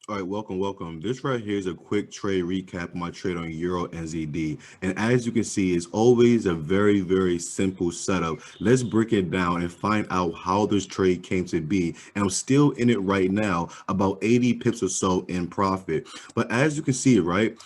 All right, welcome. This right here is a quick trade recap of my trade on Euro NZD. And as you can see, it's always a very simple setup. Let's break it down and find out how this trade came to be. And I'm still in it right now, about 80 pips or so in profit. But as you can see, right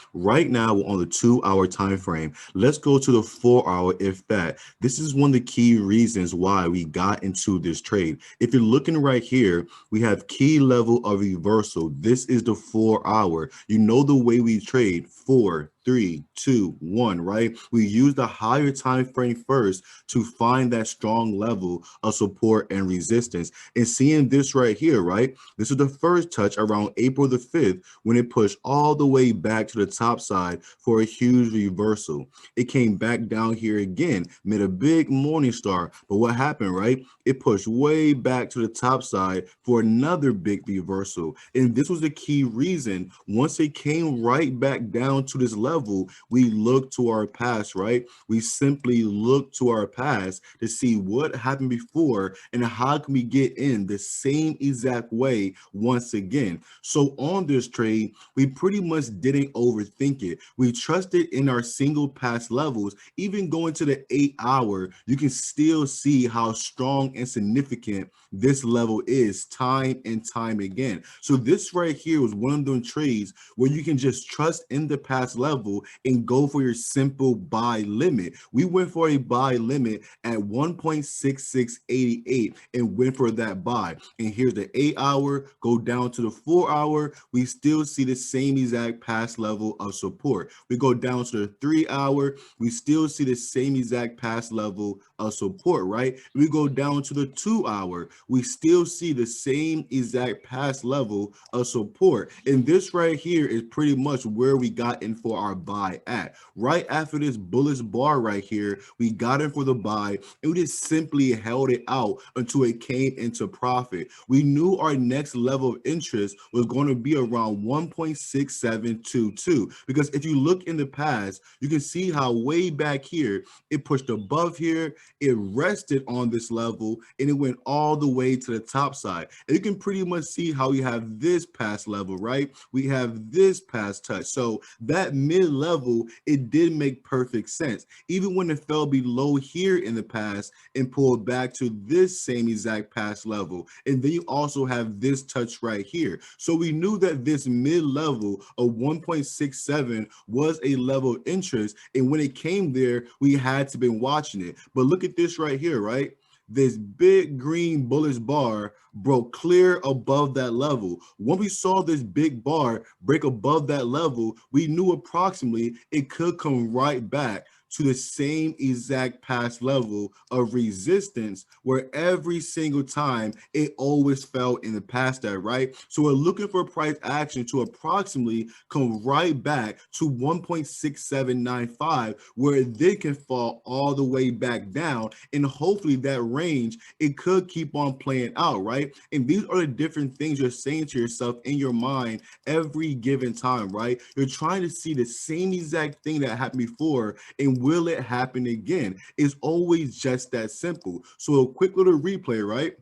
now we're on the 2 hour time frame. Let's go to the 4 hour, if that. This is one of the key reasons why we got into this trade. If you're looking right here, we have key level of reversal. This is the 4 hour. You know the way we trade: 4, 3, 2, 1, right? We use the higher time frame first to find that strong level of support and resistance. And seeing this right here, right? This is the first touch around April the 5th when it pushed all the way back to the top side for a huge reversal. It came back down here again, made a big morning star. But what happened, right? It pushed way back to the top side for another big reversal. And this was the key reason. Once it came right back down to this level, we look to our past, right? We simply look to our past to see what happened before and how can we get in the same exact way once again. So on this trade, we pretty much didn't overthink it. We trusted in our single pass levels. Even going to the 8 hour, you can still see how strong and significant this level is time and time again. So this right here was one of those trades where you can just trust in the past level and go for your simple buy limit. We went for a buy limit at 1.6688 and went for that buy. And here's the 8 hour, go down to the 4 hour. We still see the same exact past level of support. We go down to the 3 hour, we still see the same exact past level of support, right? We go down to the 2 hour, we still see the same exact past level of support. And this right here is pretty much where we got in for our buy at. Right after this bullish bar right here, we got in for the buy and we just simply held it out until it came into profit. We knew our next level of interest was going to be around 1.6722, because if you look in the past, you can see how way back here it pushed above here, it rested on this level, and it went all the way to the top side. And you can pretty much see how we have this past level, right? We have this past touch. So that mid level, it did make perfect sense. Even when it fell below here in the past and pulled back to this same exact past level. And then you also have this touch right here. So we knew that this mid level of 1.67 was a level of interest. And when it came there, we had to been watching it. But look at this right here, right? This big green bullish bar broke clear above that level. When we saw this big bar break above that level, we knew approximately it could come right back to the same exact past level of resistance, where every single time it always fell in the past that, right? So we're looking for price action to approximately come right back to 1.6795, where they can fall all the way back down. And hopefully that range, it could keep on playing out, right? And these are the different things you're saying to yourself in your mind every given time, right? You're trying to see the same exact thing that happened before, and will it happen again? It's always just that simple. So a quick little replay, right?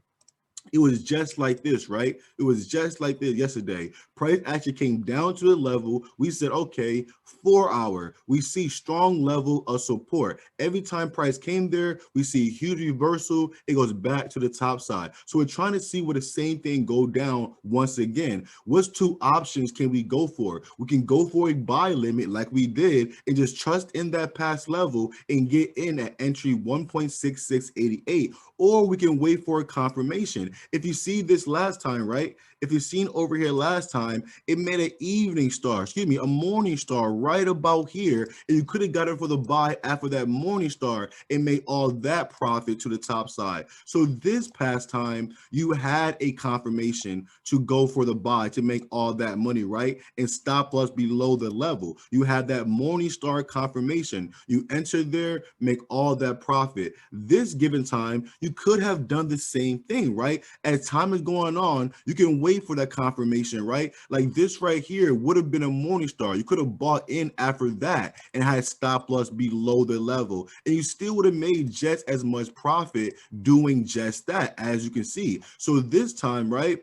It was just like this, right? It was just like this yesterday. Price actually came down to the level. We said, okay, 4 hour. We see strong level of support. Every time price came there, we see huge reversal. It goes back to the top side. So we're trying to see where the same thing go down once again. What's two options can we go for? We can go for a buy limit like we did and just trust in that past level and get in at entry 1.6688, or we can wait for a confirmation. If you see this last time, right? If you've seen over here last time, it made an evening star, excuse me, a morning star right about here. And you could have got it for the buy after that morning star and made all that profit to the top side. So this past time, you had a confirmation to go for the buy to make all that money, right? And stop loss below the level. You had that morning star confirmation. You entered there, make all that profit. This given time, you could have done the same thing, right? As time is going on, you can wait for that confirmation, right? Like this right here would have been a morning star. You could have bought in after that and had stop loss below the level, and you still would have made just as much profit doing just that, as you can see. So this time, right?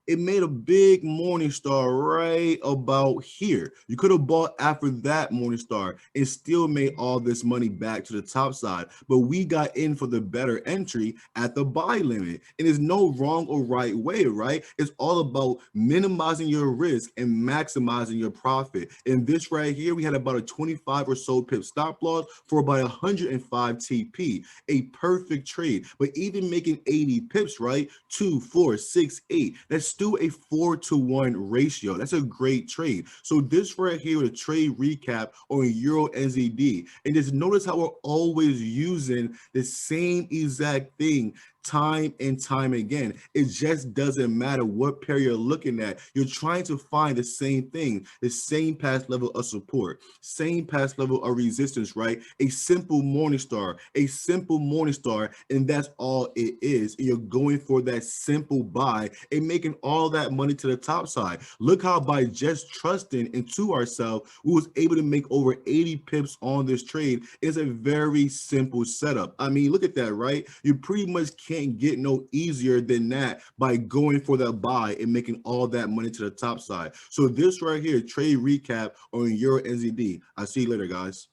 it made a big morning star right about here. You could have bought after that morning star and still made all this money back to the top side, but we got in for the better entry at the buy limit. And there's no wrong or right way, right? It's all about minimizing your risk and maximizing your profit. In this right here, we had about a 25 or so pip stop loss for about 105 TP, a perfect trade. But even making 80 pips, right? 2, 4, 6, 8. That's still a 4-to-1 ratio. That's a great trade. So this right here with a trade recap on Euro NZD. And just notice how we're always using the same exact thing time and time again. It just doesn't matter what pair you're looking at. You're trying to find the same thing, the same past level of support, same past level of resistance, right? A simple morning star, and that's all it is. And you're going for that simple buy and making all that money to the top side. Look how by just trusting into ourselves, we was able to make over 80 pips on this trade. It's a very simple setup. I mean, look at that, right? You pretty much can't get no easier than that by going for that buy and making all that money to the top side. So this right here, trade recap on Euro NZD. I'll see you later, guys.